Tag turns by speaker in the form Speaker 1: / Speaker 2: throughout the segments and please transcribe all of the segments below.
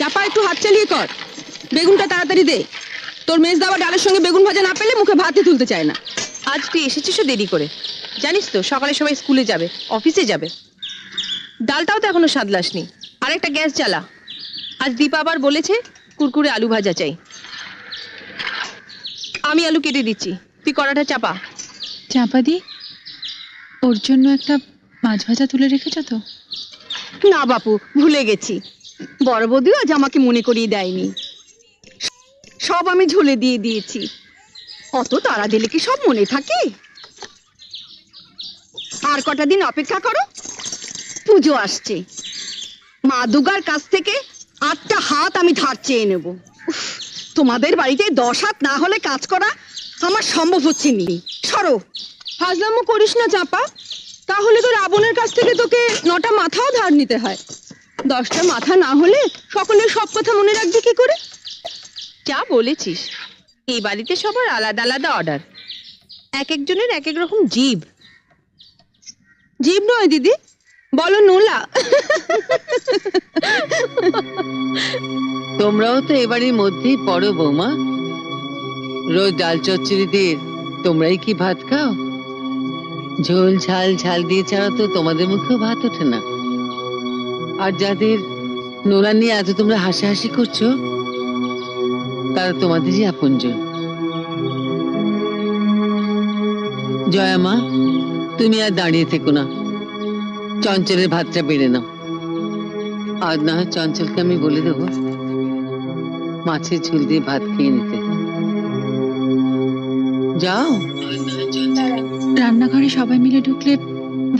Speaker 1: চাপা, একটু হাত চালিয়ে কর। বেগুনটা তাড়াতাড়ি দে। তোর মেজ দাওয়া ডালের সঙ্গে বেগুন ভাজা না পেলে মুখে ভাতই তুলতে চায় না।
Speaker 2: আজ তুই এসেছিস দেরি করে, জানিস তো সকালে সবাই স্কুলে যাবে, অফিসে যাবে। ডালটাও তো এখনো সাদলাসনি। আর একটা গ্যাস জ্বালা। আজ দীপা আবার বলেছে কুরকুরে আলু ভাজা চাই। আমি আলু কেটে দিচ্ছি, তুই কড়াটা চাপা।
Speaker 3: চাপা দি, ওর জন্য একটা মাছ ভাজা তুলে রেখেছ তো?
Speaker 4: না বাপু, ভুলে গেছি। বড় বৌদিও আজ আমাকে মনে করিয়ে দেয়নি। সব আমি ঝুলে দিয়ে দিয়েছি। অত তাড়া দিলে কি সব মনে থাকে? আর কটা দিন অপেক্ষা করো, পুজো আসছে। মা দুর্গার কাছ থেকে 8টা হাত আমি ধার চেয়ে নেব। তোমাদের বাড়িতে 10 হাত না হলে কাজ করা আমার সম্ভব হচ্ছে নি। সরো।
Speaker 1: ফাজলামো করিস না চাপা, তাহলে তো রাবণের কাছ থেকে তোকে 9টা মাথাও ধার নিতে হয়। 10টা মাথা না হলে সকলের সব কথা মনে রাখবি কি করে?
Speaker 2: যা বলেছিস, এই বাড়িতে সবার আলাদা আলাদা অর্ডার, এক একজনের এক এক রকম জিভ।
Speaker 1: জীব নয় দিদি, বলো নোলা।
Speaker 5: তোমরাও তো এবারের মধ্যেই পড়ো বৌমা। রোজ ডাল চচ্চড়ি দিয়ে তোমরাই কি ভাত খাও? ঝোল ঝাল ঝাল দিয়ে ছাড়া তো তোমাদের মুখেও ভাত ওঠে না। আর যাদের নোলা নিয়ে এত তোমরা হাসাহাসি করছো, তারা তোমাদেরই আপনজন। জয়া মা, তুমি আর দাঁড়িয়ে থেকো না, চঞ্চলের ভাতটা বেড়ে নাও। আর না হয় চঞ্চলকে আমি বলে দেবো মাছের ঝোল দিয়ে ভাত খেয়ে নিতে। যাও।
Speaker 3: রান্নাঘরে সবাই মিলে ঢুকলে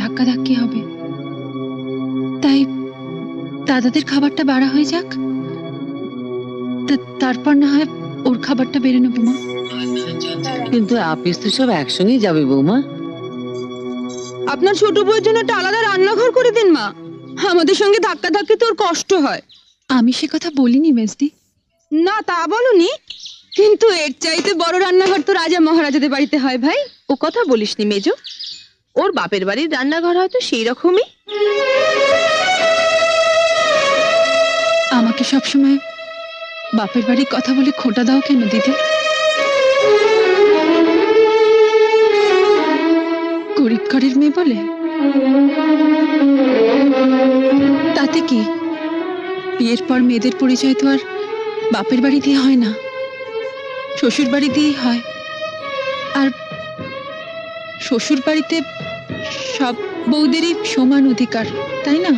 Speaker 3: ধাক্কাধাক্কি হবে, তাই দাদাদের খাবারটা বাড়া হয়ে যাক, তারপর না হয় ওর খাবারটা বেড়ে নেবো মা।
Speaker 5: কিন্তু আপিস তো সব একসঙ্গেই যাবে বৌমা।
Speaker 1: আপনার ছোট বউয়ের জন্য একটা আলাদা রান্নাঘর করে দিন মা, আমাদের সঙ্গে ধাক্কা ধাক্কি তোর কষ্ট হয়।
Speaker 3: আমি সে কথা বলিনি মেজদি।
Speaker 1: না তা বলনি, কিন্তু এর চাইতে বড় রান্নাঘর তো রাজা মহারাজাদের বাড়িতে হয় ভাই।
Speaker 2: ও কথা বলিসনি মেজো, ওর বাপের বাড়ির রান্নাঘর হয়তো সেই রকমই।
Speaker 3: আমাকে সবসময় বাপের বাড়ির কথা বলে খোঁটা দাও কেন দিদি? গরিব ঘরের মেয়ে বলে? তাতে কি, বিয়ের পর মেয়েদের পরিচয় তো আর বাপের বাড়ি দিয়ে হয় না, শ্বশুর বাড়ি দিয়েই হয়। আর শ্বশুর বাড়িতে সব বউদেরই সমান অধিকার, তাই না?